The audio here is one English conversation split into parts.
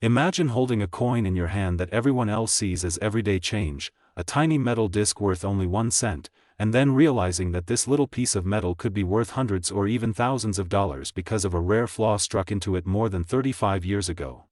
Imagine holding a coin in your hand that everyone else sees as everyday change, a tiny metal disc worth only 1 cent, and then realizing that this little piece of metal could be worth hundreds or even thousands of dollars because of a rare flaw struck into it more than 35 years ago.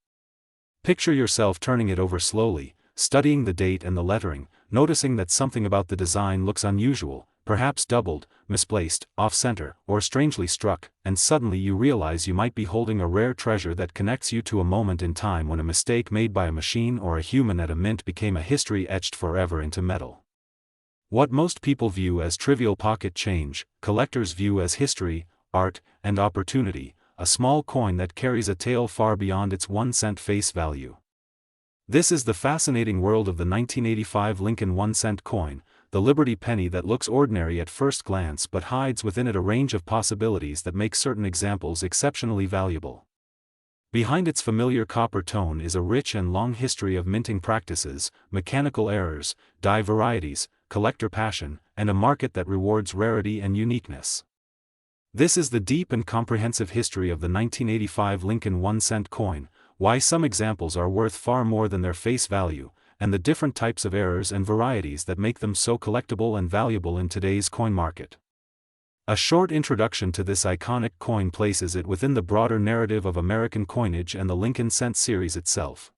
Picture yourself turning it over slowly, studying the date and the lettering, noticing that something about the design looks unusual, perhaps doubled, misplaced, off-center, or strangely struck, and suddenly you realize you might be holding a rare treasure that connects you to a moment in time when a mistake made by a machine or a human at a mint became a history etched forever into metal. What most people view as trivial pocket change, collectors view as history, art, and opportunity, a small coin that carries a tale far beyond its 1 cent face value. This is the fascinating world of the 1985 Lincoln 1-cent coin, the Liberty penny that looks ordinary at first glance but hides within it a range of possibilities that make certain examples exceptionally valuable. Behind its familiar copper tone is a rich and long history of minting practices, mechanical errors, die varieties, collector passion, and a market that rewards rarity and uniqueness. This is the deep and comprehensive history of the 1985 Lincoln 1-cent coin, why some examples are worth far more than their face value, and the different types of errors and varieties that make them so collectible and valuable in today's coin market. A short introduction to this iconic coin places it within the broader narrative of American coinage and the Lincoln cent series itself.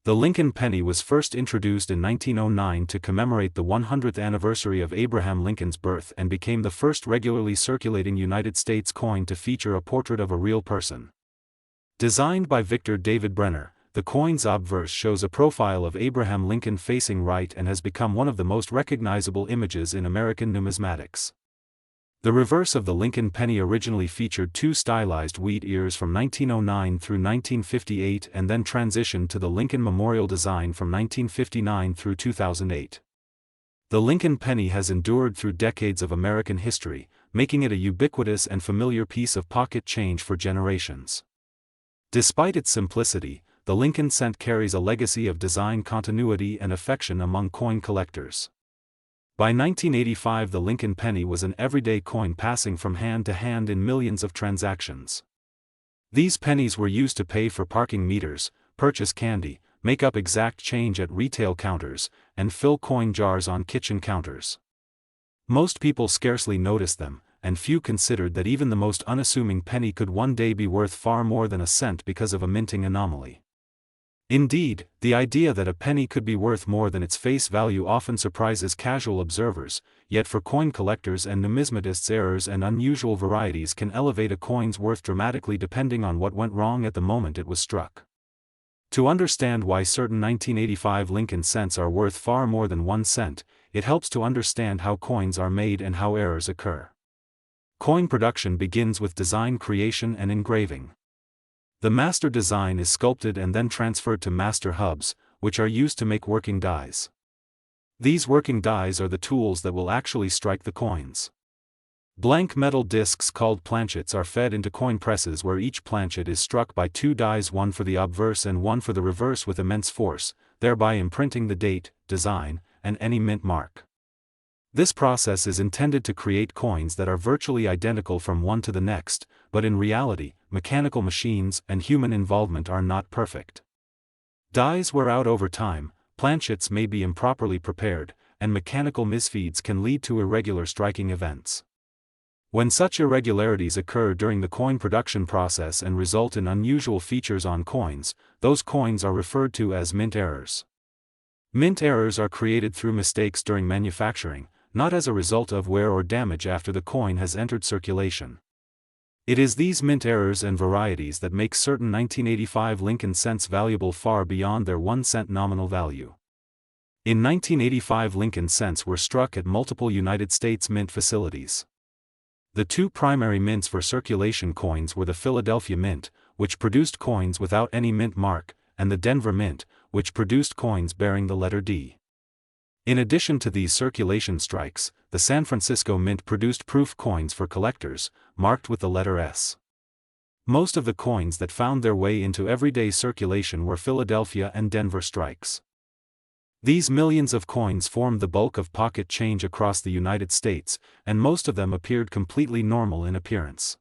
The Lincoln penny was first introduced in 1909 to commemorate the 100th anniversary of Abraham Lincoln's birth and became the first regularly circulating United States coin to feature a portrait of a real person. Designed by Victor David Brenner, the coin's obverse shows a profile of Abraham Lincoln facing right and has become one of the most recognizable images in American numismatics. The reverse of the Lincoln penny originally featured two stylized wheat ears from 1909 through 1958 and then transitioned to the Lincoln Memorial design from 1959 through 2008. The Lincoln penny has endured through decades of American history, making it a ubiquitous and familiar piece of pocket change for generations. Despite its simplicity, the Lincoln cent carries a legacy of design continuity and affection among coin collectors. By 1985, the Lincoln penny was an everyday coin passing from hand to hand in millions of transactions. These pennies were used to pay for parking meters, purchase candy, make up exact change at retail counters, and fill coin jars on kitchen counters. Most people scarcely noticed them, and few considered that even the most unassuming penny could one day be worth far more than a cent because of a minting anomaly. Indeed, the idea that a penny could be worth more than its face value often surprises casual observers, yet for coin collectors and numismatists, errors and unusual varieties can elevate a coin's worth dramatically depending on what went wrong at the moment it was struck. To understand why certain 1985 Lincoln cents are worth far more than 1 cent, it helps to understand how coins are made and how errors occur. Coin production begins with design creation and engraving. The master design is sculpted and then transferred to master hubs, which are used to make working dies. These working dies are the tools that will actually strike the coins. Blank metal discs called planchets are fed into coin presses where each planchet is struck by two dies, one for the obverse and one for the reverse, with immense force, thereby imprinting the date, design, and any mint mark. This process is intended to create coins that are virtually identical from one to the next, but in reality, mechanical machines and human involvement are not perfect. Dies wear out over time, planchets may be improperly prepared, and mechanical misfeeds can lead to irregular striking events. When such irregularities occur during the coin production process and result in unusual features on coins, those coins are referred to as mint errors. Mint errors are created through mistakes during manufacturing, not as a result of wear or damage after the coin has entered circulation. It is these mint errors and varieties that make certain 1985 Lincoln cents valuable far beyond their 1 cent nominal value. In 1985, Lincoln cents were struck at multiple United States mint facilities. The two primary mints for circulation coins were the Philadelphia Mint, which produced coins without any mint mark, and the Denver Mint, which produced coins bearing the letter D. In addition to these circulation strikes, the San Francisco Mint produced proof coins for collectors, marked with the letter S. Most of the coins that found their way into everyday circulation were Philadelphia and Denver strikes. These millions of coins formed the bulk of pocket change across the United States, and most of them appeared completely normal in appearance.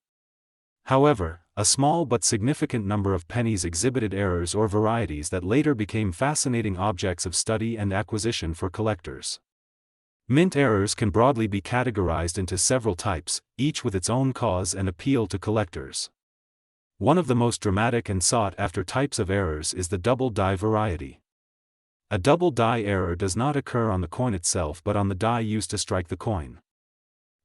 However, a small but significant number of pennies exhibited errors or varieties that later became fascinating objects of study and acquisition for collectors. Mint errors can broadly be categorized into several types, each with its own cause and appeal to collectors. One of the most dramatic and sought-after types of errors is the double die variety. A double die error does not occur on the coin itself but on the die used to strike the coin.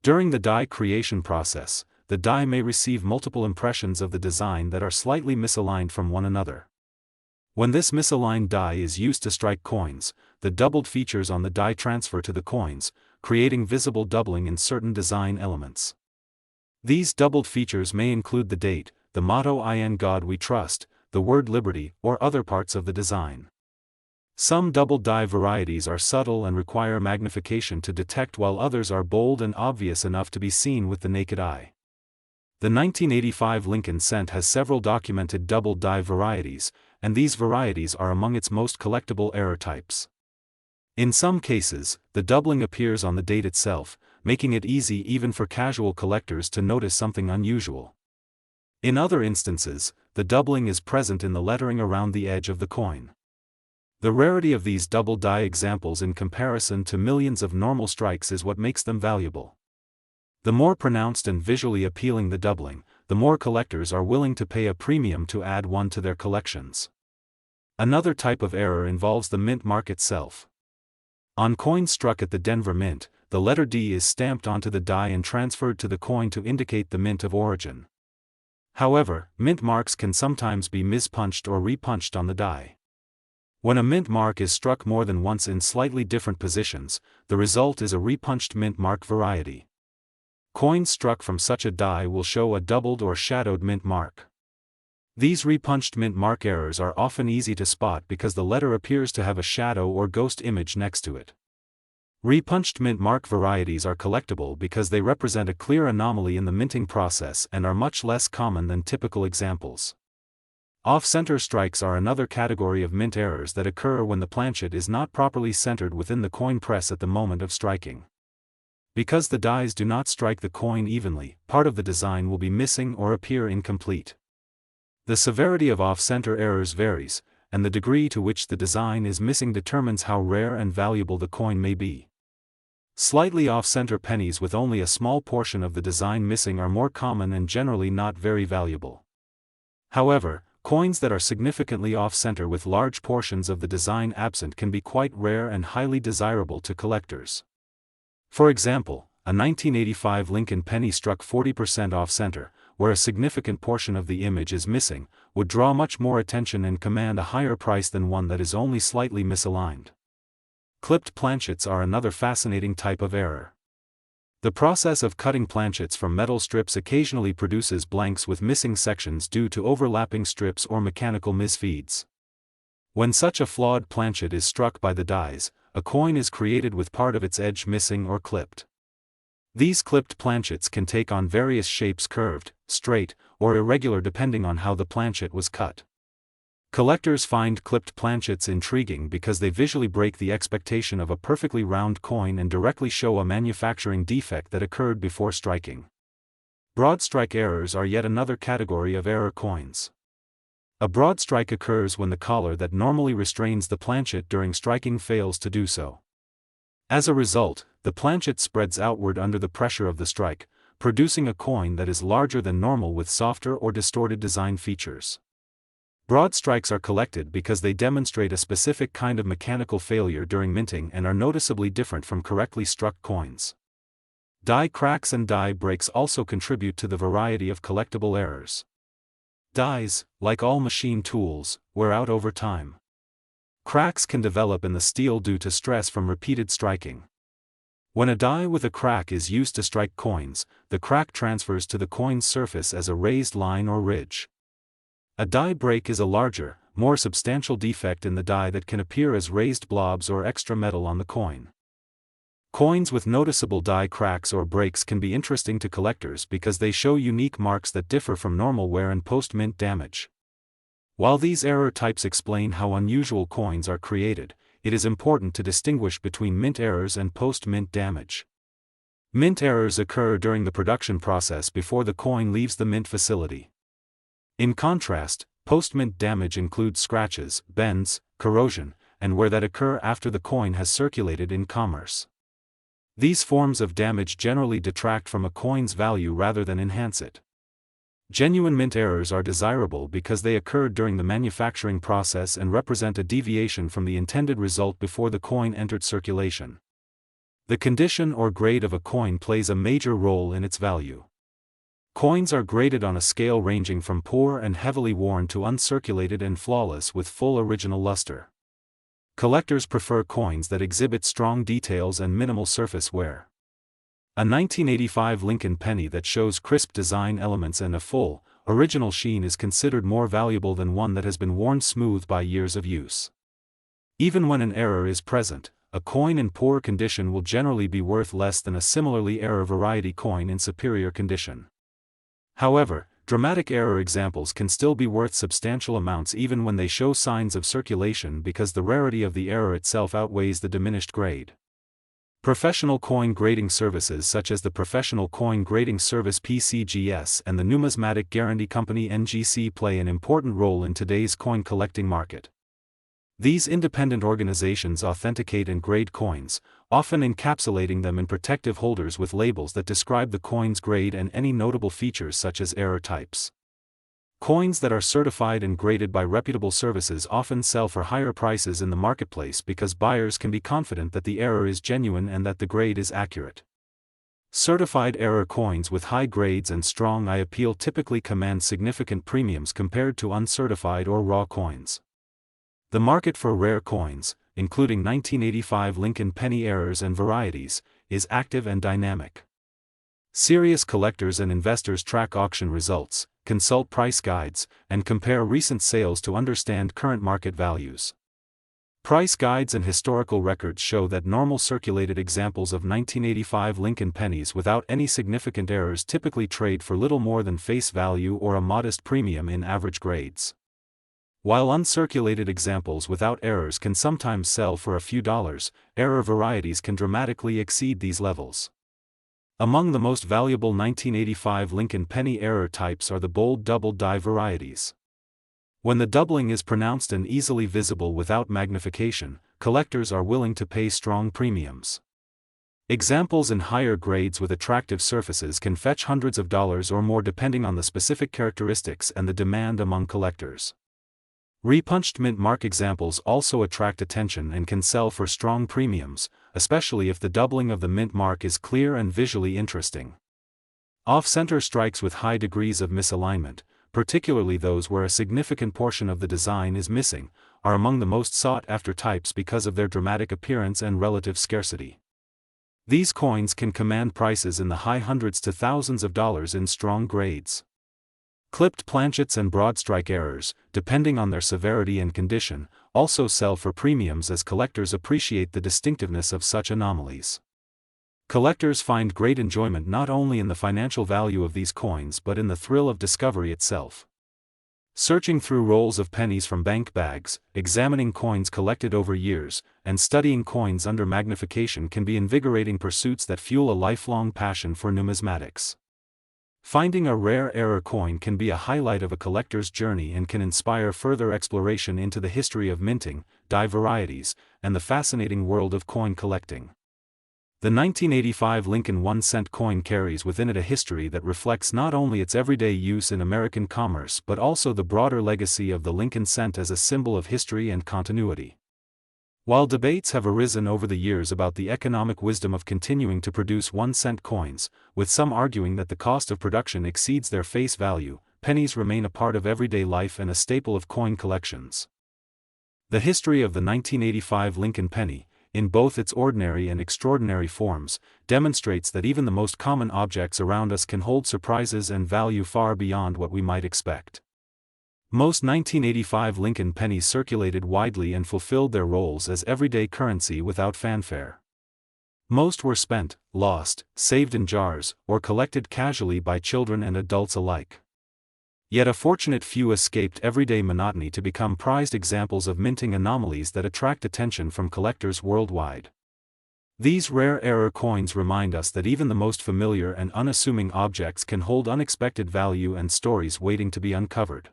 During the die creation process, the die may receive multiple impressions of the design that are slightly misaligned from one another. When this misaligned die is used to strike coins, the doubled features on the die transfer to the coins, creating visible doubling in certain design elements. These doubled features may include the date, the motto "In God We Trust," the word liberty, or other parts of the design. Some double die varieties are subtle and require magnification to detect, while others are bold and obvious enough to be seen with the naked eye. The 1985 Lincoln Cent has several documented double die varieties, and these varieties are among its most collectible error types. In some cases, the doubling appears on the date itself, making it easy even for casual collectors to notice something unusual. In other instances, the doubling is present in the lettering around the edge of the coin. The rarity of these double die examples in comparison to millions of normal strikes is what makes them valuable. The more pronounced and visually appealing the doubling, the more collectors are willing to pay a premium to add one to their collections. Another type of error involves the mint mark itself. On coins struck at the Denver Mint, the letter D is stamped onto the die and transferred to the coin to indicate the mint of origin. However, mint marks can sometimes be mispunched or repunched on the die. When a mint mark is struck more than once in slightly different positions, the result is a repunched mint mark variety. Coins struck from such a die will show a doubled or shadowed mint mark. These repunched mint mark errors are often easy to spot because the letter appears to have a shadow or ghost image next to it. Repunched mint mark varieties are collectible because they represent a clear anomaly in the minting process and are much less common than typical examples. Off-center strikes are another category of mint errors that occur when the planchet is not properly centered within the coin press at the moment of striking. Because the dies do not strike the coin evenly, part of the design will be missing or appear incomplete. The severity of off-center errors varies, and the degree to which the design is missing determines how rare and valuable the coin may be. Slightly off-center pennies with only a small portion of the design missing are more common and generally not very valuable. However, coins that are significantly off-center with large portions of the design absent can be quite rare and highly desirable to collectors. For example, a 1985 Lincoln penny struck 40% off-center, where a significant portion of the image is missing, would draw much more attention and command a higher price than one that is only slightly misaligned. Clipped planchets are another fascinating type of error. The process of cutting planchets from metal strips occasionally produces blanks with missing sections due to overlapping strips or mechanical misfeeds. When such a flawed planchet is struck by the dies, a coin is created with part of its edge missing or clipped. These clipped planchets can take on various shapes: curved, straight, or irregular depending on how the planchet was cut. Collectors find clipped planchets intriguing because they visually break the expectation of a perfectly round coin and directly show a manufacturing defect that occurred before striking. Broad strike errors are yet another category of error coins. A broad strike occurs when the collar that normally restrains the planchet during striking fails to do so. As a result, the planchet spreads outward under the pressure of the strike, producing a coin that is larger than normal with softer or distorted design features. Broad strikes are collected because they demonstrate a specific kind of mechanical failure during minting and are noticeably different from correctly struck coins. Die cracks and die breaks also contribute to the variety of collectible errors. Dies, like all machine tools, wear out over time. Cracks can develop in the steel due to stress from repeated striking. When a die with a crack is used to strike coins, the crack transfers to the coin's surface as a raised line or ridge. A die break is a larger, more substantial defect in the die that can appear as raised blobs or extra metal on the coin. Coins with noticeable die cracks or breaks can be interesting to collectors because they show unique marks that differ from normal wear and post-mint damage. While these error types explain how unusual coins are created, it is important to distinguish between mint errors and post-mint damage. Mint errors occur during the production process before the coin leaves the mint facility. In contrast, post-mint damage includes scratches, bends, corrosion, and wear that occur after the coin has circulated in commerce. These forms of damage generally detract from a coin's value rather than enhance it. Genuine mint errors are desirable because they occurred during the manufacturing process and represent a deviation from the intended result before the coin entered circulation. The condition or grade of a coin plays a major role in its value. Coins are graded on a scale ranging from poor and heavily worn to uncirculated and flawless with full original luster. Collectors prefer coins that exhibit strong details and minimal surface wear. A 1985 Lincoln penny that shows crisp design elements and a full, original sheen is considered more valuable than one that has been worn smooth by years of use. Even when an error is present, a coin in poor condition will generally be worth less than a similarly error variety coin in superior condition. However, dramatic error examples can still be worth substantial amounts even when they show signs of circulation because the rarity of the error itself outweighs the diminished grade. Professional coin grading services such as the Professional Coin Grading Service (PCGS) and the Numismatic Guarantee Company (NGC) play an important role in today's coin collecting market. These independent organizations authenticate and grade coins, often encapsulating them in protective holders with labels that describe the coin's grade and any notable features such as error types. Coins that are certified and graded by reputable services often sell for higher prices in the marketplace because buyers can be confident that the error is genuine and that the grade is accurate. Certified error coins with high grades and strong eye appeal typically command significant premiums compared to uncertified or raw coins. The market for rare coins, including 1985 Lincoln penny errors and varieties, is active and dynamic. Serious collectors and investors track auction results, consult price guides, and compare recent sales to understand current market values. Price guides and historical records show that normal circulated examples of 1985 Lincoln pennies without any significant errors typically trade for little more than face value or a modest premium in average grades. While uncirculated examples without errors can sometimes sell for a few dollars, error varieties can dramatically exceed these levels. Among the most valuable 1985 Lincoln penny error types are the bold double die varieties. When the doubling is pronounced and easily visible without magnification, collectors are willing to pay strong premiums. Examples in higher grades with attractive surfaces can fetch hundreds of dollars or more depending on the specific characteristics and the demand among collectors. Repunched mint mark examples also attract attention and can sell for strong premiums, especially if the doubling of the mint mark is clear and visually interesting. Off-center strikes with high degrees of misalignment, particularly those where a significant portion of the design is missing, are among the most sought-after types because of their dramatic appearance and relative scarcity. These coins can command prices in the high hundreds to thousands of dollars in strong grades. Clipped planchets and broad-strike errors, depending on their severity and condition, also sell for premiums as collectors appreciate the distinctiveness of such anomalies. Collectors find great enjoyment not only in the financial value of these coins but in the thrill of discovery itself. Searching through rolls of pennies from bank bags, examining coins collected over years, and studying coins under magnification can be invigorating pursuits that fuel a lifelong passion for numismatics. Finding a rare error coin can be a highlight of a collector's journey and can inspire further exploration into the history of minting, die varieties, and the fascinating world of coin collecting. The 1985 Lincoln 1-cent coin carries within it a history that reflects not only its everyday use in American commerce but also the broader legacy of the Lincoln cent as a symbol of history and continuity. While debates have arisen over the years about the economic wisdom of continuing to produce 1-cent coins, with some arguing that the cost of production exceeds their face value, pennies remain a part of everyday life and a staple of coin collections. The history of the 1985 Lincoln penny, in both its ordinary and extraordinary forms, demonstrates that even the most common objects around us can hold surprises and value far beyond what we might expect. Most 1985 Lincoln pennies circulated widely and fulfilled their roles as everyday currency without fanfare. Most were spent, lost, saved in jars, or collected casually by children and adults alike. Yet a fortunate few escaped everyday monotony to become prized examples of minting anomalies that attract attention from collectors worldwide. These rare error coins remind us that even the most familiar and unassuming objects can hold unexpected value and stories waiting to be uncovered.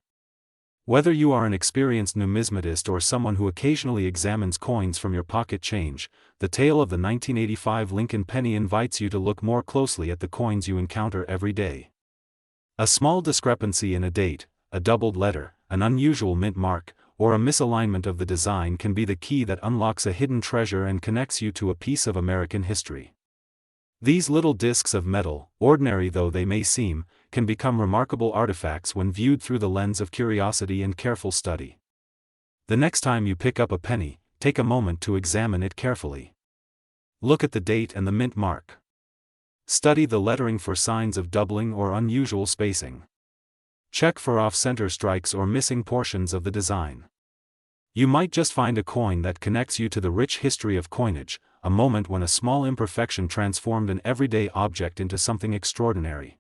Whether you are an experienced numismatist or someone who occasionally examines coins from your pocket change, the tale of the 1985 Lincoln penny invites you to look more closely at the coins you encounter every day. A small discrepancy in a date, a doubled letter, an unusual mint mark, or a misalignment of the design can be the key that unlocks a hidden treasure and connects you to a piece of American history. These little discs of metal, ordinary though they may seem, can become remarkable artifacts when viewed through the lens of curiosity and careful study. The next time you pick up a penny, take a moment to examine it carefully. Look at the date and the mint mark. Study the lettering for signs of doubling or unusual spacing. Check for off-center strikes or missing portions of the design. You might just find a coin that connects you to the rich history of coinage, a moment when a small imperfection transformed an everyday object into something extraordinary.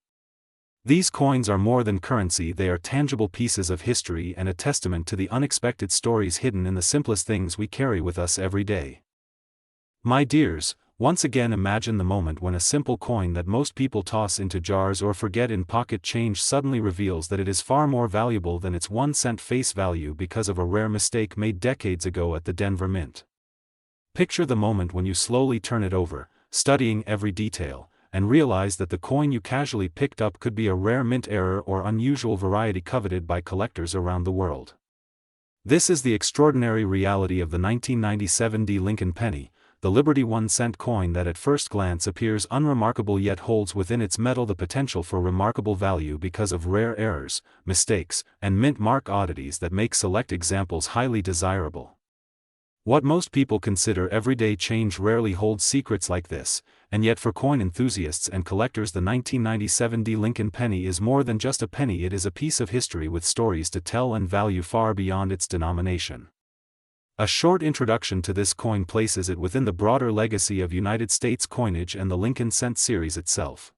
These coins are more than currency, they are tangible pieces of history and a testament to the unexpected stories hidden in the simplest things we carry with us every day. My dears, once again imagine the moment when a simple coin that most people toss into jars or forget in pocket change suddenly reveals that it is far more valuable than its 1 cent face value because of a rare mistake made decades ago at the Denver Mint. Picture the moment when you slowly turn it over, studying every detail, and realize that the coin you casually picked up could be a rare mint error or unusual variety coveted by collectors around the world. This is the extraordinary reality of the 1997 D. Lincoln penny, the Liberty 1-cent coin that at first glance appears unremarkable yet holds within its metal the potential for remarkable value because of rare errors, mistakes, and mint mark oddities that make select examples highly desirable. What most people consider everyday change rarely holds secrets like this, and yet for coin enthusiasts and collectors the 1997 D. Lincoln penny is more than just a penny, it is a piece of history with stories to tell and value far beyond its denomination. A short introduction to this coin places it within the broader legacy of United States coinage and the Lincoln cent series itself.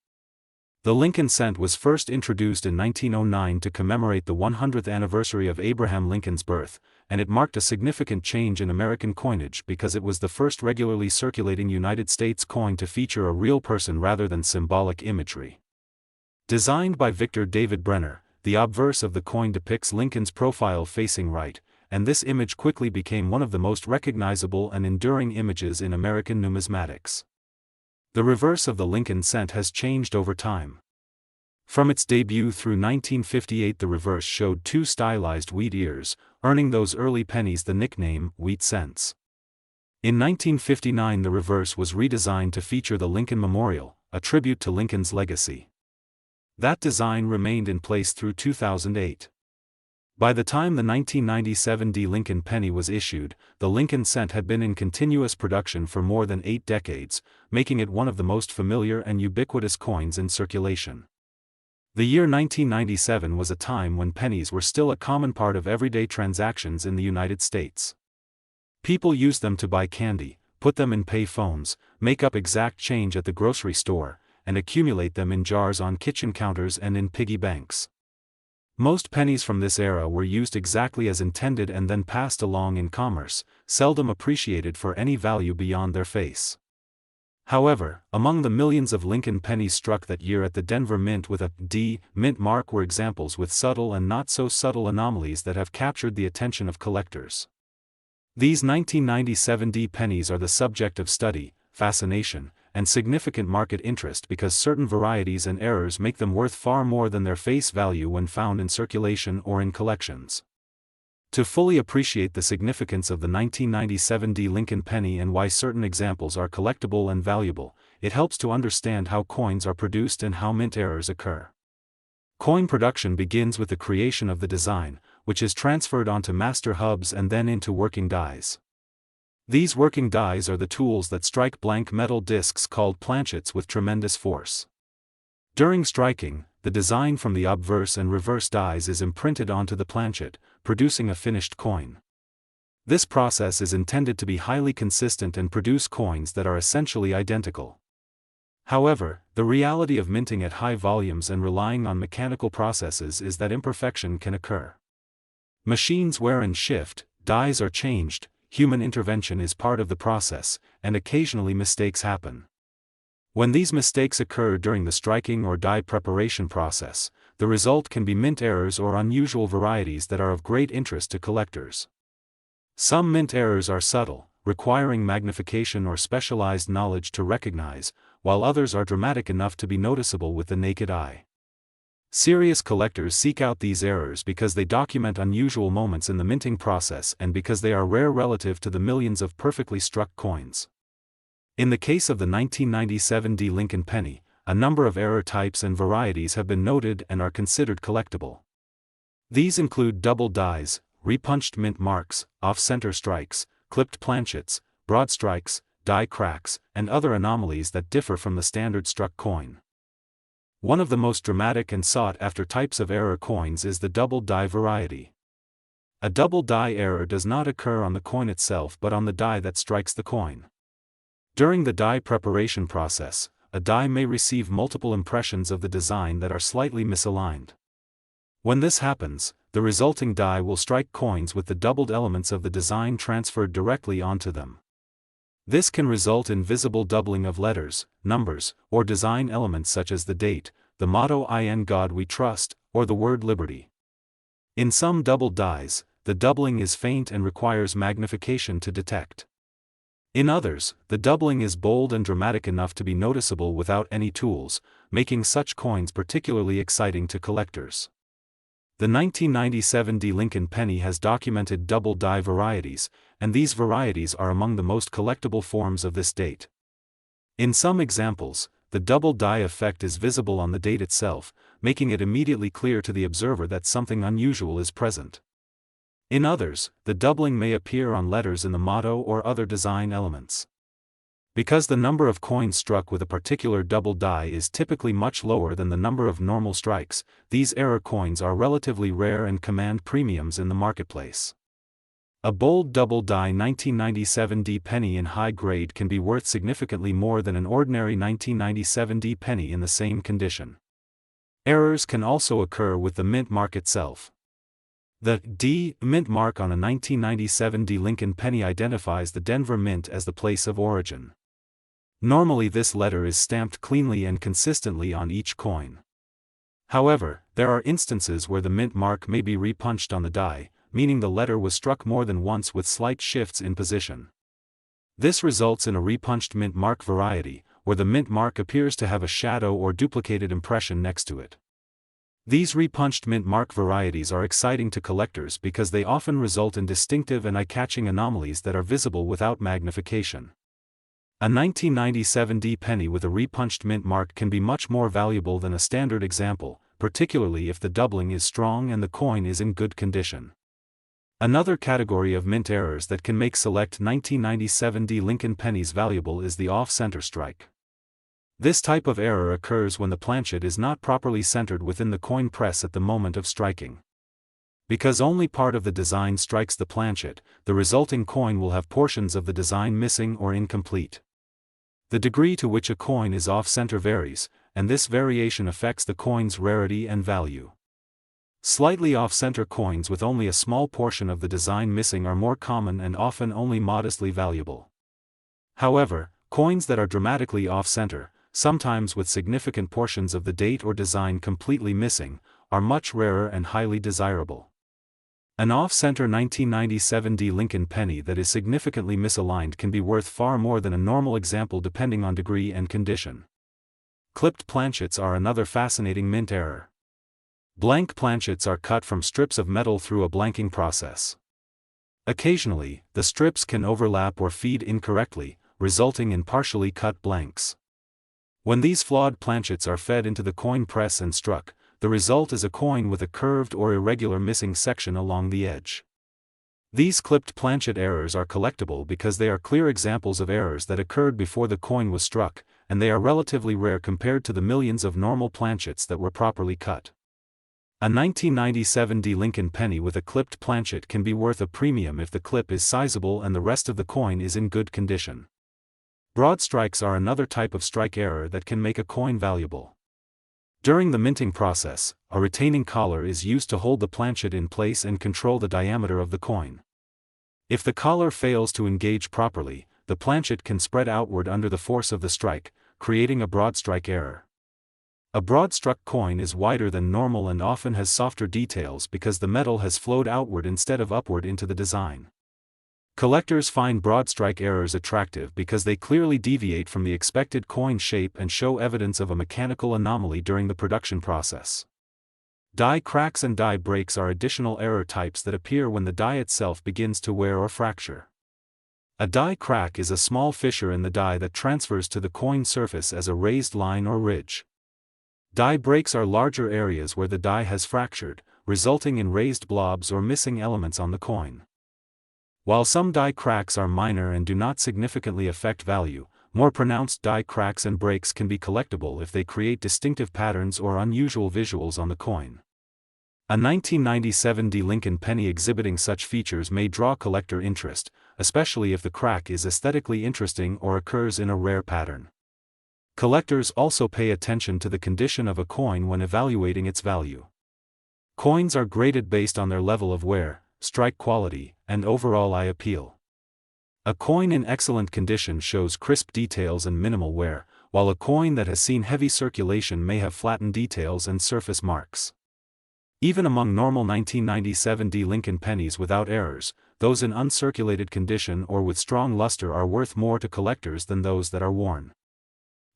The Lincoln cent was first introduced in 1909 to commemorate the 100th anniversary of Abraham Lincoln's birth, and it marked a significant change in American coinage because it was the first regularly circulating United States coin to feature a real person rather than symbolic imagery. Designed by Victor David Brenner, the obverse of the coin depicts Lincoln's profile facing right, and this image quickly became one of the most recognizable and enduring images in American numismatics. The reverse of the Lincoln cent has changed over time. From its debut through 1958, the reverse showed two stylized wheat ears, earning those early pennies the nickname wheat cents. In 1959, the reverse was redesigned to feature the Lincoln Memorial, a tribute to Lincoln's legacy. That design remained in place through 2008. By the time the 1997 D. Lincoln penny was issued, the Lincoln cent had been in continuous production for more than 8 decades, making it one of the most familiar and ubiquitous coins in circulation. The year 1997 was a time when pennies were still a common part of everyday transactions in the United States. People used them to buy candy, put them in pay phones, make up exact change at the grocery store, and accumulate them in jars on kitchen counters and in piggy banks. Most pennies from this era were used exactly as intended and then passed along in commerce, seldom appreciated for any value beyond their face. However, among the millions of Lincoln pennies struck that year at the Denver Mint with a D mint mark were examples with subtle and not so subtle anomalies that have captured the attention of collectors. These 1997 D pennies are the subject of study, fascination, and significant market interest because certain varieties and errors make them worth far more than their face value when found in circulation or in collections. To fully appreciate the significance of the 1997 D. Lincoln penny and why certain examples are collectible and valuable, it helps to understand how coins are produced and how mint errors occur. Coin production begins with the creation of the design, which is transferred onto master hubs and then into working dies. These working dies are the tools that strike blank metal discs called planchets with tremendous force. During striking, the design from the obverse and reverse dies is imprinted onto the planchet, producing a finished coin. This process is intended to be highly consistent and produce coins that are essentially identical. However, the reality of minting at high volumes and relying on mechanical processes is that imperfection can occur. Machines wear and shift, dies are changed, human intervention is part of the process, and occasionally mistakes happen. When these mistakes occur during the striking or die preparation process, the result can be mint errors or unusual varieties that are of great interest to collectors. Some mint errors are subtle, requiring magnification or specialized knowledge to recognize, while others are dramatic enough to be noticeable with the naked eye. Serious collectors seek out these errors because they document unusual moments in the minting process and because they are rare relative to the millions of perfectly struck coins. In the case of the 1997 D. Lincoln penny, a number of error types and varieties have been noted and are considered collectible. These include double dies, repunched mint marks, off-center strikes, clipped planchets, broad strikes, die cracks, and other anomalies that differ from the standard struck coin. One of the most dramatic and sought-after types of error coins is the double die variety. A double die error does not occur on the coin itself but on the die that strikes the coin. During the die preparation process, a die may receive multiple impressions of the design that are slightly misaligned. When this happens, the resulting die will strike coins with the doubled elements of the design transferred directly onto them. This can result in visible doubling of letters, numbers, or design elements such as the date, the motto "In God We Trust," or the word liberty. In some double dies, the doubling is faint and requires magnification to detect. In others, the doubling is bold and dramatic enough to be noticeable without any tools, making such coins particularly exciting to collectors. The 1997 D. Lincoln penny has documented double die varieties, and these varieties are among the most collectible forms of this date. In some examples, the double die effect is visible on the date itself, making it immediately clear to the observer that something unusual is present. In others, the doubling may appear on letters in the motto or other design elements. Because the number of coins struck with a particular double die is typically much lower than the number of normal strikes, these error coins are relatively rare and command premiums in the marketplace. A bold double die 1997 D penny in high grade can be worth significantly more than an ordinary 1997 D penny in the same condition. Errors can also occur with the mint mark itself. The D mint mark on a 1997 D. Lincoln penny identifies the Denver Mint as the place of origin. Normally this letter is stamped cleanly and consistently on each coin. However, there are instances where the mint mark may be repunched on the die, meaning the letter was struck more than once with slight shifts in position. This results in a repunched mint mark variety, where the mint mark appears to have a shadow or duplicated impression next to it. These repunched mint mark varieties are exciting to collectors because they often result in distinctive and eye-catching anomalies that are visible without magnification. A 1997 D penny with a repunched mint mark can be much more valuable than a standard example, particularly if the doubling is strong and the coin is in good condition. Another category of mint errors that can make select 1997 D Lincoln pennies valuable is the off-center strike. This type of error occurs when the planchet is not properly centered within the coin press at the moment of striking. Because only part of the design strikes the planchet, the resulting coin will have portions of the design missing or incomplete. The degree to which a coin is off-center varies, and this variation affects the coin's rarity and value. Slightly off-center coins with only a small portion of the design missing are more common and often only modestly valuable. However, coins that are dramatically off-center, sometimes with significant portions of the date or design completely missing, are much rarer and highly desirable. An off-center 1997 D Lincoln penny that is significantly misaligned can be worth far more than a normal example depending on degree and condition. Clipped planchets are another fascinating mint error. Blank planchets are cut from strips of metal through a blanking process. Occasionally, the strips can overlap or feed incorrectly, resulting in partially cut blanks. When these flawed planchets are fed into the coin press and struck, the result is a coin with a curved or irregular missing section along the edge. These clipped planchet errors are collectible because they are clear examples of errors that occurred before the coin was struck, and they are relatively rare compared to the millions of normal planchets that were properly cut. A 1997 D Lincoln penny with a clipped planchet can be worth a premium if the clip is sizable and the rest of the coin is in good condition. Broad strikes are another type of strike error that can make a coin valuable. During the minting process, a retaining collar is used to hold the planchet in place and control the diameter of the coin. If the collar fails to engage properly, the planchet can spread outward under the force of the strike, creating a broad strike error. A broad-struck coin is wider than normal and often has softer details because the metal has flowed outward instead of upward into the design. Collectors find broad strike errors attractive because they clearly deviate from the expected coin shape and show evidence of a mechanical anomaly during the production process. Die cracks and die breaks are additional error types that appear when the die itself begins to wear or fracture. A die crack is a small fissure in the die that transfers to the coin surface as a raised line or ridge. Die breaks are larger areas where the die has fractured, resulting in raised blobs or missing elements on the coin. While some die cracks are minor and do not significantly affect value, more pronounced die cracks and breaks can be collectible if they create distinctive patterns or unusual visuals on the coin. A 1997 D Lincoln penny exhibiting such features may draw collector interest, especially if the crack is aesthetically interesting or occurs in a rare pattern. Collectors also pay attention to the condition of a coin when evaluating its value. Coins are graded based on their level of wear, strike quality, and overall eye appeal. A coin in excellent condition shows crisp details and minimal wear, while a coin that has seen heavy circulation may have flattened details and surface marks. Even among normal 1997 D Lincoln pennies without errors, those in uncirculated condition or with strong luster are worth more to collectors than those that are worn.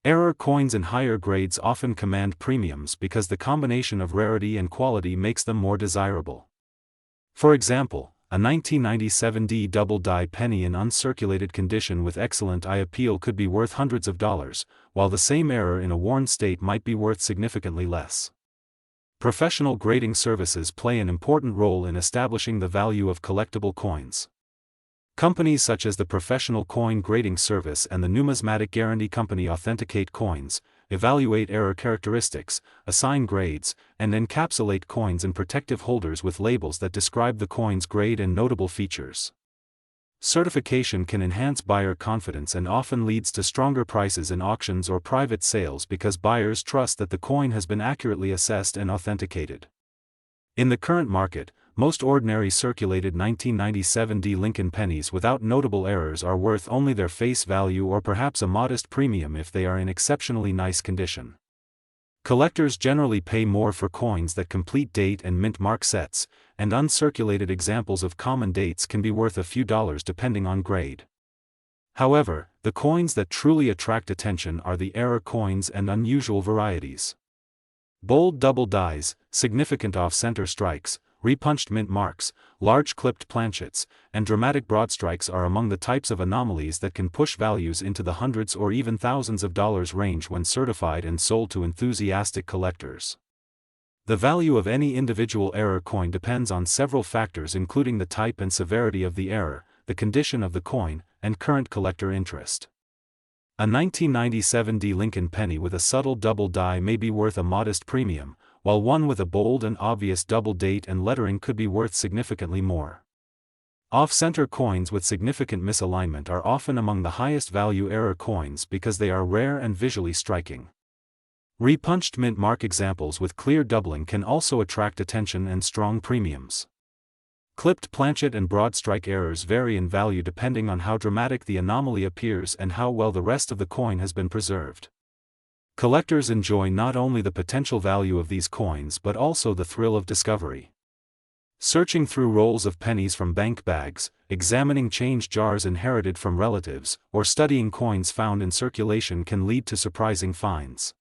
Error coins in higher grades often command premiums because the combination of rarity and quality makes them more desirable. For example, a 1997 D double die penny in uncirculated condition with excellent eye appeal could be worth hundreds of dollars, while the same error in a worn state might be worth significantly less. Professional grading services play an important role in establishing the value of collectible coins. Companies such as the Professional Coin Grading Service and the Numismatic Guarantee Company authenticate coins, evaluate error characteristics, assign grades, and encapsulate coins in protective holders with labels that describe the coin's grade and notable features. Certification can enhance buyer confidence and often leads to stronger prices in auctions or private sales because buyers trust that the coin has been accurately assessed and authenticated. In the current market, most ordinary circulated 1997 D Lincoln pennies without notable errors are worth only their face value or perhaps a modest premium if they are in exceptionally nice condition. Collectors generally pay more for coins that complete date and mint mark sets, and uncirculated examples of common dates can be worth a few dollars depending on grade. However, the coins that truly attract attention are the error coins and unusual varieties. Bold double dies, significant off-center strikes, repunched mint marks, large clipped planchets, and dramatic broad strikes are among the types of anomalies that can push values into the hundreds or even thousands of dollars range when certified and sold to enthusiastic collectors. The value of any individual error coin depends on several factors including the type and severity of the error, the condition of the coin, and current collector interest. A 1997 D Lincoln penny with a subtle double die may be worth a modest premium, while one with a bold and obvious double date and lettering could be worth significantly more. Off-center coins with significant misalignment are often among the highest value error coins because they are rare and visually striking. Repunched mint mark examples with clear doubling can also attract attention and strong premiums. Clipped planchet and broad strike errors vary in value depending on how dramatic the anomaly appears and how well the rest of the coin has been preserved. Collectors enjoy not only the potential value of these coins but also the thrill of discovery. Searching through rolls of pennies from bank bags, examining change jars inherited from relatives, or studying coins found in circulation can lead to surprising finds.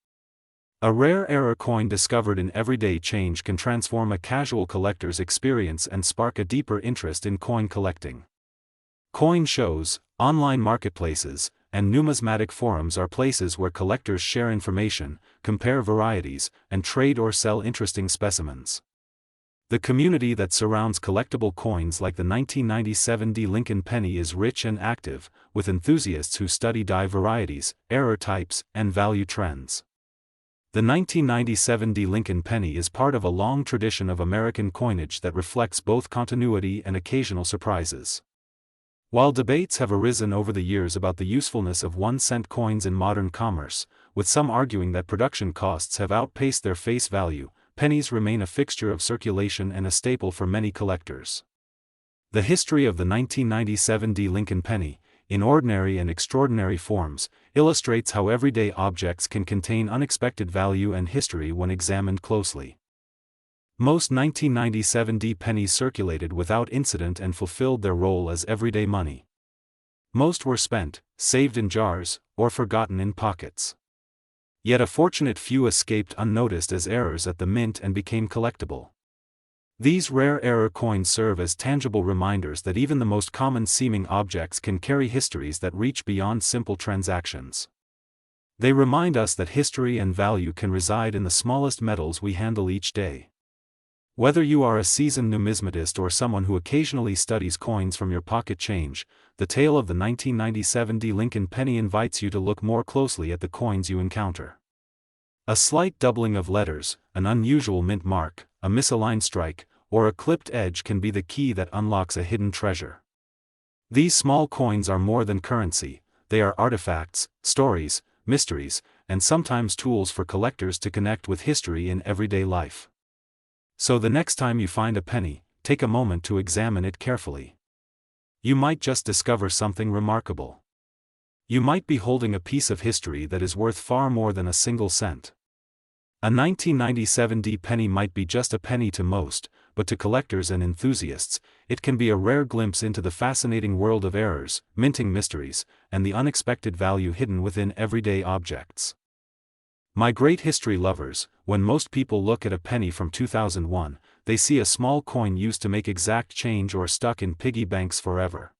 A rare error coin discovered in everyday change can transform a casual collector's experience and spark a deeper interest in coin collecting. Coin shows, online marketplaces, and numismatic forums are places where collectors share information, compare varieties, and trade or sell interesting specimens. The community that surrounds collectible coins like the 1997 D Lincoln penny is rich and active, with enthusiasts who study die varieties, error types, and value trends. The 1997 D Lincoln penny is part of a long tradition of American coinage that reflects both continuity and occasional surprises. While debates have arisen over the years about the usefulness of 1-cent coins in modern commerce, with some arguing that production costs have outpaced their face value, pennies remain a fixture of circulation and a staple for many collectors. The history of the 1997 D. Lincoln penny, in ordinary and extraordinary forms, illustrates how everyday objects can contain unexpected value and history when examined closely. Most 1997 D pennies circulated without incident and fulfilled their role as everyday money. Most were spent, saved in jars, or forgotten in pockets. Yet a fortunate few escaped unnoticed as errors at the mint and became collectible. These rare error coins serve as tangible reminders that even the most common-seeming objects can carry histories that reach beyond simple transactions. They remind us that history and value can reside in the smallest metals we handle each day. Whether you are a seasoned numismatist or someone who occasionally studies coins from your pocket change, the tale of the 1997 D. Lincoln penny invites you to look more closely at the coins you encounter. A slight doubling of letters, an unusual mint mark, a misaligned strike, or a clipped edge can be the key that unlocks a hidden treasure. These small coins are more than currency, they are artifacts, stories, mysteries, and sometimes tools for collectors to connect with history in everyday life. So the next time you find a penny, take a moment to examine it carefully. You might just discover something remarkable. You might be holding a piece of history that is worth far more than a single cent. A 1997 D penny might be just a penny to most, but to collectors and enthusiasts, it can be a rare glimpse into the fascinating world of errors, minting mysteries, and the unexpected value hidden within everyday objects. My great history lovers, when most people look at a penny from 2001, they see a small coin used to make exact change or stuck in piggy banks forever.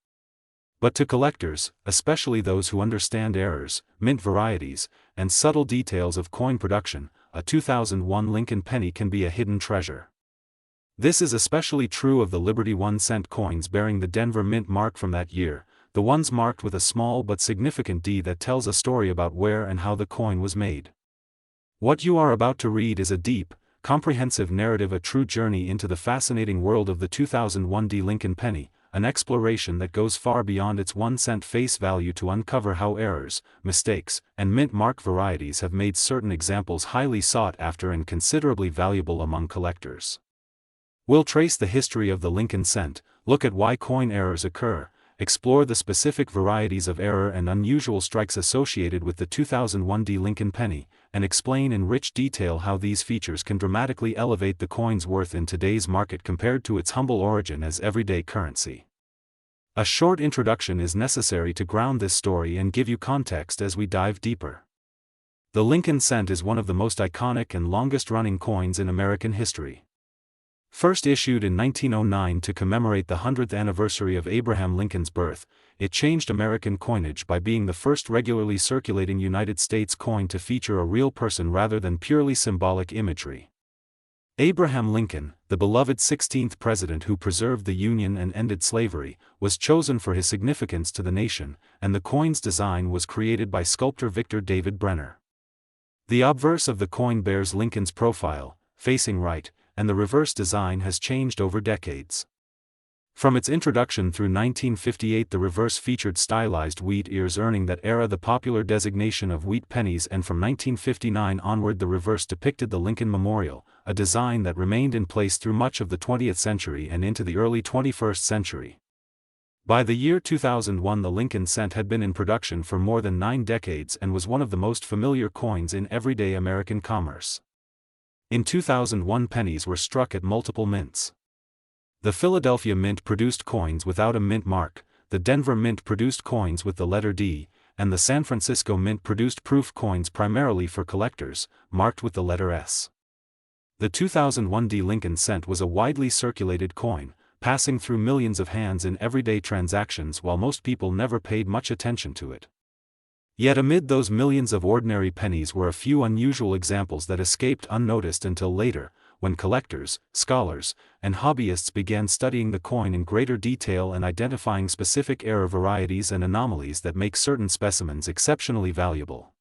But to collectors, especially those who understand errors, mint varieties, and subtle details of coin production, a 2001 Lincoln penny can be a hidden treasure. This is especially true of the Liberty 1-cent coins bearing the Denver Mint mark from that year, the ones marked with a small but significant D that tells a story about where and how the coin was made. What you are about to read is a deep, comprehensive narrative, a true journey into the fascinating world of the 2001 D. Lincoln penny, an exploration that goes far beyond its 1-cent face value to uncover how errors, mistakes, and mint mark varieties have made certain examples highly sought after and considerably valuable among collectors. We'll trace the history of the Lincoln cent, look at why coin errors occur, explore the specific varieties of error and unusual strikes associated with the 2001 D. Lincoln penny, and explain in rich detail how these features can dramatically elevate the coin's worth in today's market compared to its humble origin as everyday currency. A short introduction is necessary to ground this story and give you context as we dive deeper. The Lincoln cent is one of the most iconic and longest-running coins in American history. First issued in 1909 to commemorate the 100th anniversary of Abraham Lincoln's birth, it changed American coinage by being the first regularly circulating United States coin to feature a real person rather than purely symbolic imagery. Abraham Lincoln, the beloved 16th president who preserved the Union and ended slavery, was chosen for his significance to the nation, and the coin's design was created by sculptor Victor David Brenner. The obverse of the coin bears Lincoln's profile, facing right, and the reverse design has changed over decades. From its introduction through 1958, the reverse featured stylized wheat ears, earning that era the popular designation of wheat pennies, and from 1959 onward the reverse depicted the Lincoln Memorial, a design that remained in place through much of the 20th century and into the early 21st century. By the year 2001, the Lincoln cent had been in production for more than 9 decades and was one of the most familiar coins in everyday American commerce. In 2001, pennies were struck at multiple mints. The Philadelphia Mint produced coins without a mint mark, the Denver Mint produced coins with the letter D, and the San Francisco Mint produced proof coins primarily for collectors, marked with the letter S. The 2001 D. Lincoln cent was a widely circulated coin, passing through millions of hands in everyday transactions while most people never paid much attention to it. Yet amid those millions of ordinary pennies were a few unusual examples that escaped unnoticed until later, when collectors, scholars, and hobbyists began studying the coin in greater detail and identifying specific error varieties and anomalies that make certain specimens exceptionally valuable.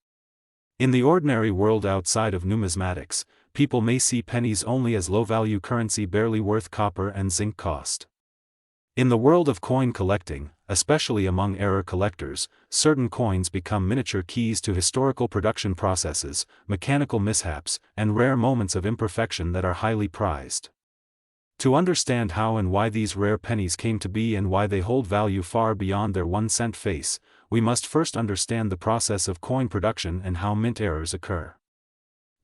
In the ordinary world outside of numismatics, people may see pennies only as low-value currency barely worth copper and zinc cost. In the world of coin collecting, especially among error collectors, certain coins become miniature keys to historical production processes, mechanical mishaps, and rare moments of imperfection that are highly prized. To understand how and why these rare pennies came to be and why they hold value far beyond their 1-cent face, we must first understand the process of coin production and how mint errors occur.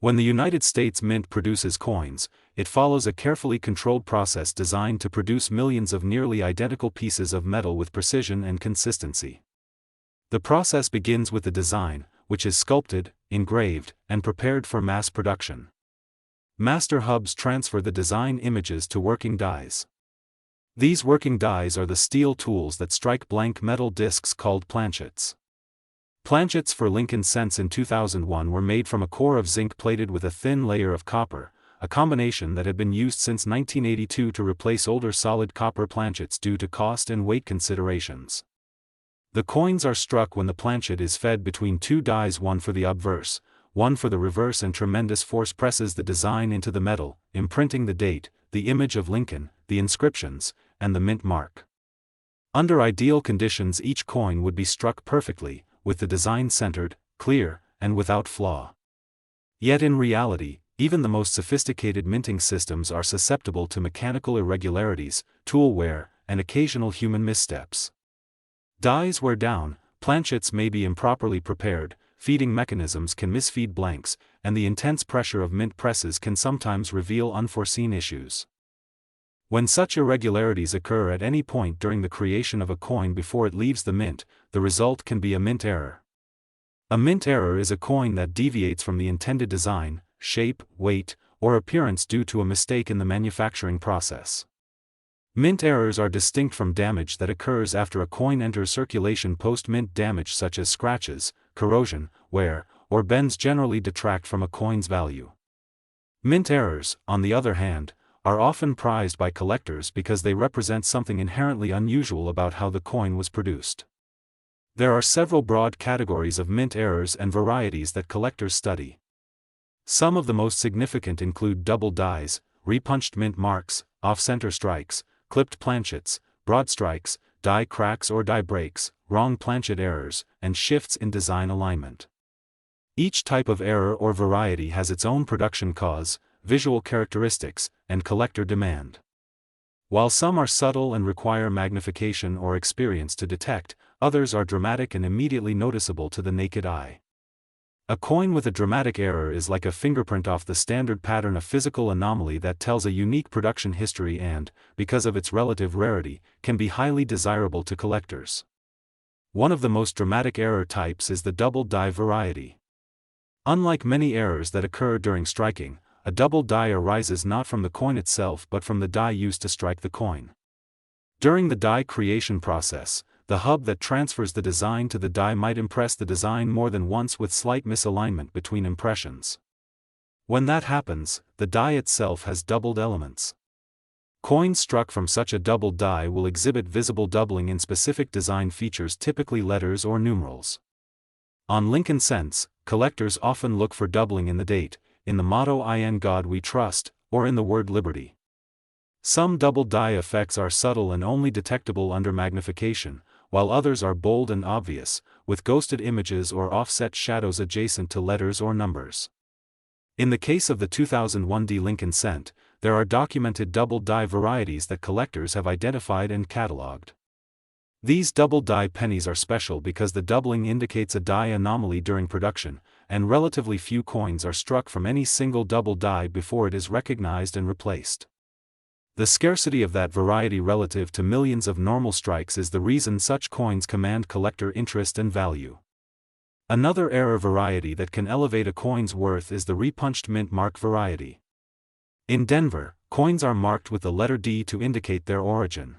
When the United States Mint produces coins, it follows a carefully controlled process designed to produce millions of nearly identical pieces of metal with precision and consistency. The process begins with the design, which is sculpted, engraved, and prepared for mass production. Master hubs transfer the design images to working dies. These working dies are the steel tools that strike blank metal discs called planchets. Planchets for Lincoln cents in 2001 were made from a core of zinc plated with a thin layer of copper, a combination that had been used since 1982 to replace older solid copper planchets due to cost and weight considerations. The coins are struck when the planchet is fed between two dies, one for the obverse, one for the reverse, and tremendous force presses the design into the metal, imprinting the date, the image of Lincoln, the inscriptions, and the mint mark. Under ideal conditions, each coin would be struck perfectly, with the design centered, clear, and without flaw. Yet in reality, even the most sophisticated minting systems are susceptible to mechanical irregularities, tool wear, and occasional human missteps. Dies wear down, planchets may be improperly prepared, feeding mechanisms can misfeed blanks, and the intense pressure of mint presses can sometimes reveal unforeseen issues. When such irregularities occur at any point during the creation of a coin before it leaves the mint, the result can be a mint error. A mint error is a coin that deviates from the intended design, shape, weight, or appearance due to a mistake in the manufacturing process. Mint errors are distinct from damage that occurs after a coin enters circulation. Post-mint damage such as scratches, corrosion, wear, or bends generally detract from a coin's value. Mint errors, on the other hand, are often prized by collectors because they represent something inherently unusual about how the coin was produced. There are several broad categories of mint errors and varieties that collectors study. Some of the most significant include double dies, repunched mint marks, off-center strikes, clipped planchets, broad strikes, die cracks or die breaks, wrong planchet errors, and shifts in design alignment. Each type of error or variety has its own production cause, visual characteristics, and collector demand. While some are subtle and require magnification or experience to detect, others are dramatic and immediately noticeable to the naked eye. A coin with a dramatic error is like a fingerprint off the standard pattern, a physical anomaly that tells a unique production history and, because of its relative rarity, can be highly desirable to collectors. One of the most dramatic error types is the double die variety. Unlike many errors that occur during striking, a double die arises not from the coin itself but from the die used to strike the coin. During the die creation process, the hub that transfers the design to the die might impress the design more than once with slight misalignment between impressions. When that happens, the die itself has doubled elements. Coins struck from such a double die will exhibit visible doubling in specific design features, typically letters or numerals. On Lincoln cents, collectors often look for doubling in the date, in the motto "In God We Trust," or in the word liberty. Some double die effects are subtle and only detectable under magnification, while others are bold and obvious, with ghosted images or offset shadows adjacent to letters or numbers. In the case of the 2001 Lincoln cent, there are documented double die varieties that collectors have identified and catalogued. These double die pennies are special because the doubling indicates a die anomaly during production, and relatively few coins are struck from any single double die before it is recognized and replaced. The scarcity of that variety relative to millions of normal strikes is the reason such coins command collector interest and value. Another error variety that can elevate a coin's worth is the repunched mint mark variety. In Denver, coins are marked with the letter D to indicate their origin.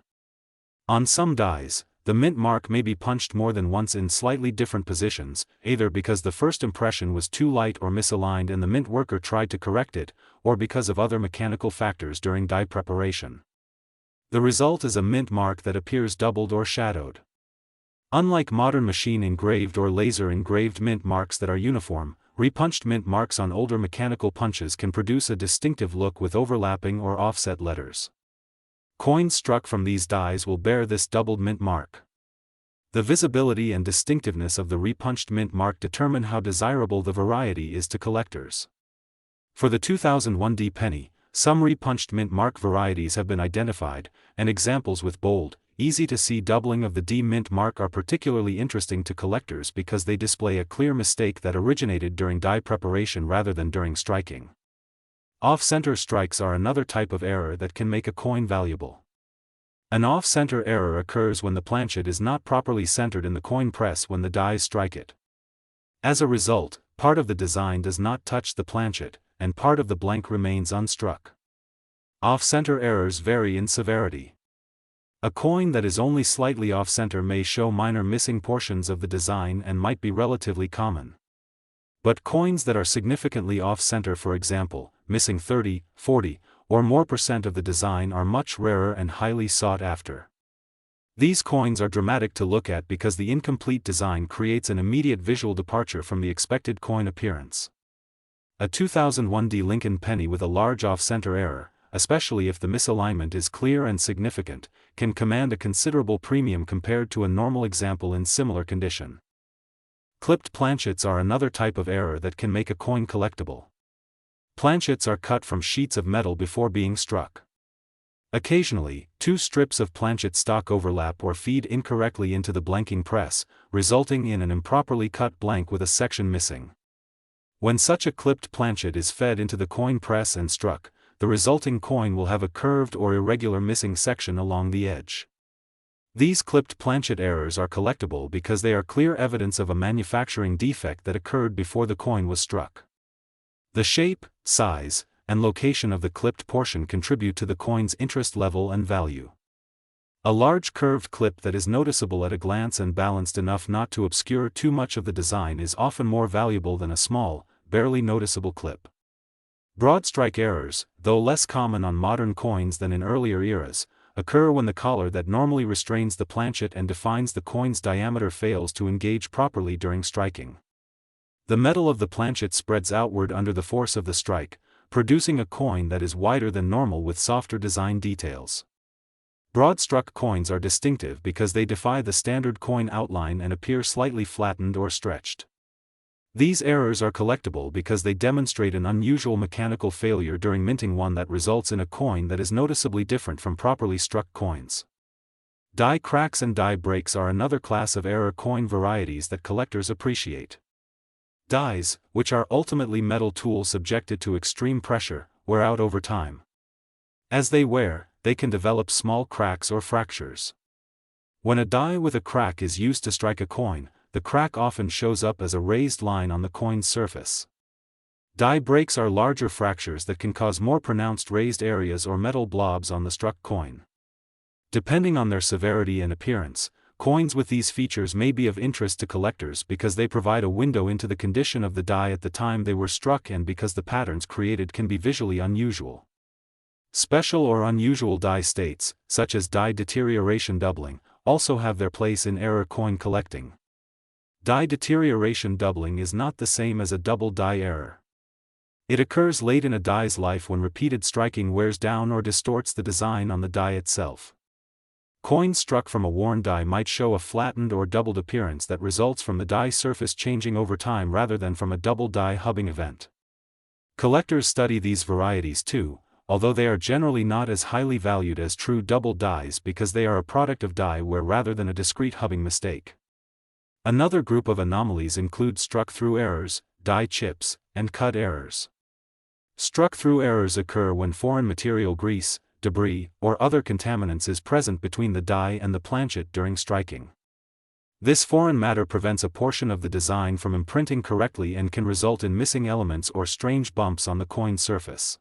On some dies, the mint mark may be punched more than once in slightly different positions, either because the first impression was too light or misaligned and the mint worker tried to correct it, or because of other mechanical factors during die preparation. The result is a mint mark that appears doubled or shadowed. Unlike modern machine engraved or laser engraved mint marks that are uniform, repunched mint marks on older mechanical punches can produce a distinctive look with overlapping or offset letters. Coins struck from these dies will bear this doubled mint mark. The visibility and distinctiveness of the repunched mint mark determine how desirable the variety is to collectors. For the 2001 penny, Some repunched mint mark varieties have been identified, and examples with bold, easy-to-see doubling of the D mint mark are particularly interesting to collectors because they display a clear mistake that originated during die preparation rather than during striking. Off-center strikes are another type of error that can make a coin valuable. An off-center error occurs when the planchet is not properly centered in the coin press when the dies strike it. As a result, part of the design does not touch the planchet, and part of the blank remains unstruck. Off-center errors vary in severity. A coin that is only slightly off-center may show minor missing portions of the design and might be relatively common. But coins that are significantly off-center, for example, missing 30, 40, or more % of the design, are much rarer and highly sought after. These coins are dramatic to look at because the incomplete design creates an immediate visual departure from the expected coin appearance. A 2001 D Lincoln penny with a large off-center error, especially if the misalignment is clear and significant, can command a considerable premium compared to a normal example in similar condition. Clipped planchets are another type of error that can make a coin collectible. Planchets are cut from sheets of metal before being struck. Occasionally, two strips of planchet stock overlap or feed incorrectly into the blanking press, resulting in an improperly cut blank with a section missing. When such a clipped planchet is fed into the coin press and struck, the resulting coin will have a curved or irregular missing section along the edge. These clipped planchet errors are collectible because they are clear evidence of a manufacturing defect that occurred before the coin was struck. The shape, size, and location of the clipped portion contribute to the coin's interest level and value. A large curved clip that is noticeable at a glance and balanced enough not to obscure too much of the design is often more valuable than a small, barely noticeable clip. Broad strike errors, though less common on modern coins than in earlier eras, occur when the collar that normally restrains the planchet and defines the coin's diameter fails to engage properly during striking. The metal of the planchet spreads outward under the force of the strike, producing a coin that is wider than normal with softer design details. Broad-struck coins are distinctive because they defy the standard coin outline and appear slightly flattened or stretched. These errors are collectible because they demonstrate an unusual mechanical failure during minting, one that results in a coin that is noticeably different from properly struck coins. Die cracks and die breaks are another class of error coin varieties that collectors appreciate. Dies, which are ultimately metal tools subjected to extreme pressure, wear out over time. As they wear, they can develop small cracks or fractures. When a die with a crack is used to strike a coin, the crack often shows up as a raised line on the coin's surface. Die breaks are larger fractures that can cause more pronounced raised areas or metal blobs on the struck coin. Depending on their severity and appearance, coins with these features may be of interest to collectors because they provide a window into the condition of the die at the time they were struck and because the patterns created can be visually unusual. Special or unusual die states, such as die deterioration doubling, also have their place in error coin collecting. Die deterioration doubling is not the same as a double die error. It occurs late in a die's life when repeated striking wears down or distorts the design on the die itself. Coins struck from a worn die might show a flattened or doubled appearance that results from the die surface changing over time rather than from a double die hubbing event. Collectors study these varieties too, although they are generally not as highly valued as true double dies because they are a product of die wear rather than a discrete hubbing mistake. Another group of anomalies include struck-through errors, die chips, and cut errors. Struck-through errors occur when foreign material, grease, debris, or other contaminants is present between the die and the planchet during striking. This foreign matter prevents a portion of the design from imprinting correctly and can result in missing elements or strange bumps on the coin surface.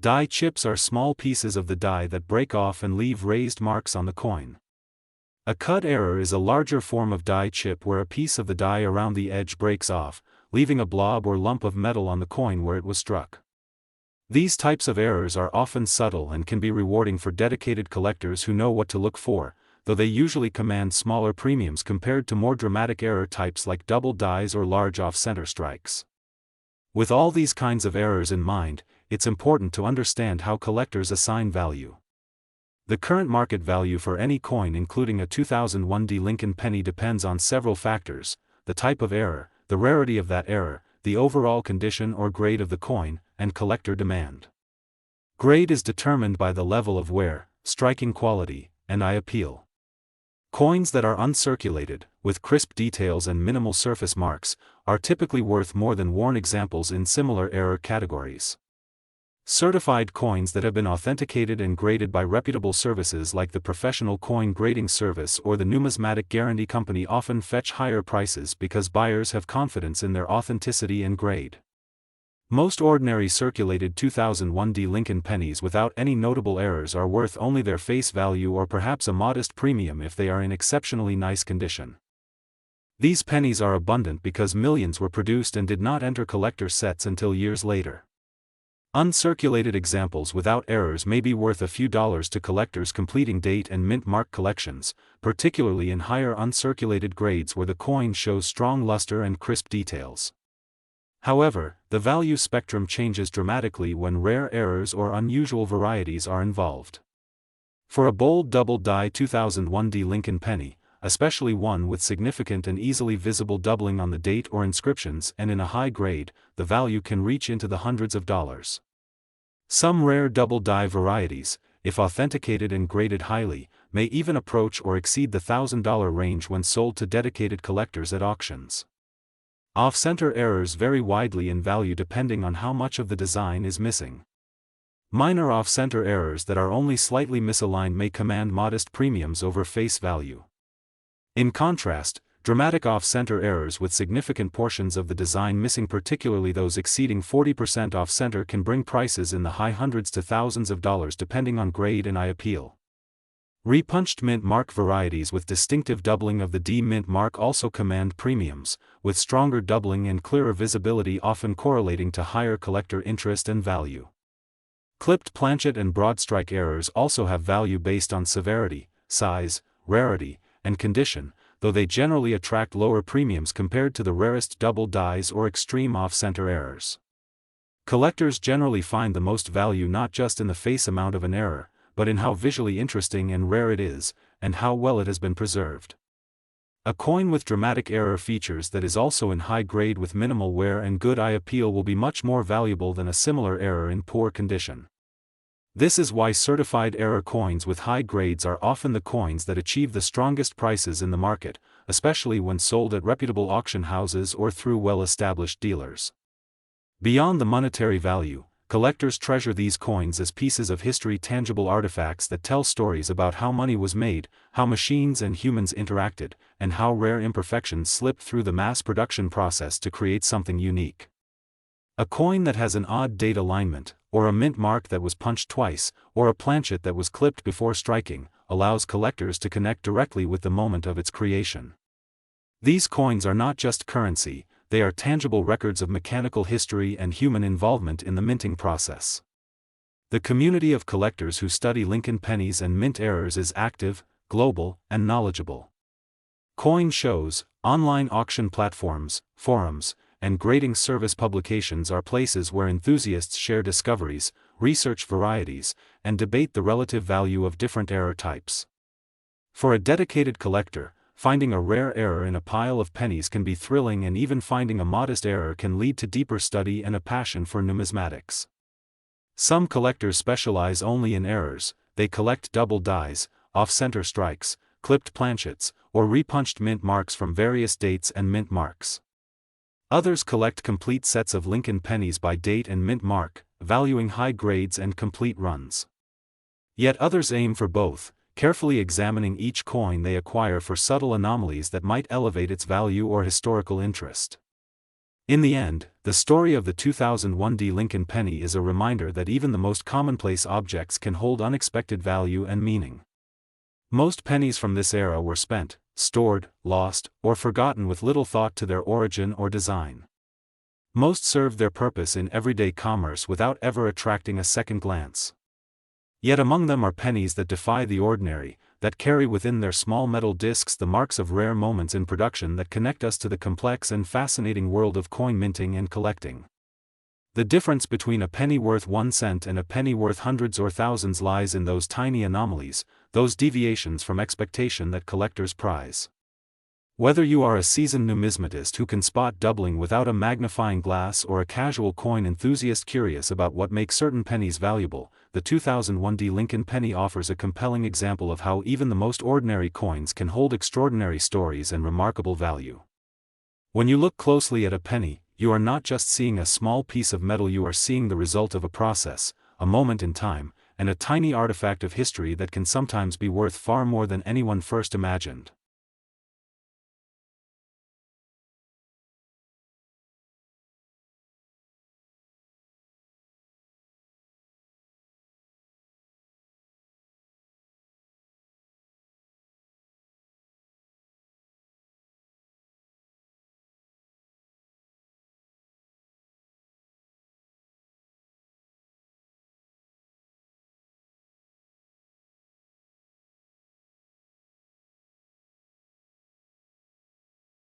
Die chips are small pieces of the die that break off and leave raised marks on the coin. A cut error is a larger form of die chip where a piece of the die around the edge breaks off, leaving a blob or lump of metal on the coin where it was struck. These types of errors are often subtle and can be rewarding for dedicated collectors who know what to look for, though they usually command smaller premiums compared to more dramatic error types like double dies or large off-center strikes. With all these kinds of errors in mind, it's important to understand how collectors assign value. The current market value for any coin, including a 2001 D Lincoln penny, depends on several factors: the type of error, the rarity of that error, the overall condition or grade of the coin, and collector demand. Grade is determined by the level of wear, striking quality, and eye appeal. Coins that are uncirculated, with crisp details and minimal surface marks, are typically worth more than worn examples in similar error categories. Certified coins that have been authenticated and graded by reputable services like the Professional Coin Grading Service or the Numismatic Guarantee Company often fetch higher prices because buyers have confidence in their authenticity and grade. Most ordinary circulated 2001D Lincoln pennies without any notable errors are worth only their face value or perhaps a modest premium if they are in exceptionally nice condition. These pennies are abundant because millions were produced and did not enter collector sets until years later. Uncirculated examples without errors may be worth a few dollars to collectors completing date and mint mark collections, particularly in higher uncirculated grades where the coin shows strong luster and crisp details. However, the value spectrum changes dramatically when rare errors or unusual varieties are involved. For a bold double-die 2001D Lincoln penny, especially one with significant and easily visible doubling on the date or inscriptions and in a high grade, the value can reach into the hundreds of dollars. Some rare double-die varieties, if authenticated and graded highly, may even approach or exceed the $1,000 range when sold to dedicated collectors at auctions. Off-center errors vary widely in value depending on how much of the design is missing. Minor off-center errors that are only slightly misaligned may command modest premiums over face value. In contrast, dramatic off-center errors with significant portions of the design missing, particularly those exceeding 40% off-center, can bring prices in the high hundreds to thousands of dollars depending on grade and eye appeal. Repunched mint mark varieties with distinctive doubling of the D mint mark also command premiums, with stronger doubling and clearer visibility often correlating to higher collector interest and value. Clipped planchet and broad strike errors also have value based on severity, size, rarity, and condition, though they generally attract lower premiums compared to the rarest double dies or extreme off-center errors. Collectors generally find the most value not just in the face amount of an error, but in how visually interesting and rare it is, and how well it has been preserved. A coin with dramatic error features that is also in high grade with minimal wear and good eye appeal will be much more valuable than a similar error in poor condition. This is why certified error coins with high grades are often the coins that achieve the strongest prices in the market, especially when sold at reputable auction houses or through well-established dealers. Beyond the monetary value, collectors treasure these coins as pieces of history, tangible artifacts that tell stories about how money was made, how machines and humans interacted, and how rare imperfections slipped through the mass production process to create something unique. A coin that has an odd date alignment, or a mint mark that was punched twice, or a planchet that was clipped before striking, allows collectors to connect directly with the moment of its creation. These coins are not just currency, they are tangible records of mechanical history and human involvement in the minting process. The community of collectors who study Lincoln pennies and mint errors is active, global, and knowledgeable. Coin shows, online auction platforms, forums, and grading service publications are places where enthusiasts share discoveries, research varieties, and debate the relative value of different error types. For a dedicated collector, finding a rare error in a pile of pennies can be thrilling, and even finding a modest error can lead to deeper study and a passion for numismatics. Some collectors specialize only in errors, they collect double dies, off-center strikes, clipped planchets, or repunched mint marks from various dates and mint marks. Others collect complete sets of Lincoln pennies by date and mint mark, valuing high grades and complete runs. Yet others aim for both, carefully examining each coin they acquire for subtle anomalies that might elevate its value or historical interest. In the end, the story of the 2001D Lincoln penny is a reminder that even the most commonplace objects can hold unexpected value and meaning. Most pennies from this era were spent, stored, lost, or forgotten with little thought to their origin or design. Most served their purpose in everyday commerce without ever attracting a second glance. Yet among them are pennies that defy the ordinary, that carry within their small metal discs the marks of rare moments in production that connect us to the complex and fascinating world of coin minting and collecting. The difference between a penny worth 1 cent and a penny worth hundreds or thousands lies in those tiny anomalies, those deviations from expectation that collectors prize. Whether you are a seasoned numismatist who can spot doubling without a magnifying glass or a casual coin enthusiast curious about what makes certain pennies valuable, the 2001 D. Lincoln penny offers a compelling example of how even the most ordinary coins can hold extraordinary stories and remarkable value. When you look closely at a penny, you are not just seeing a small piece of metal, you are seeing the result of a process, a moment in time, and a tiny artifact of history that can sometimes be worth far more than anyone first imagined.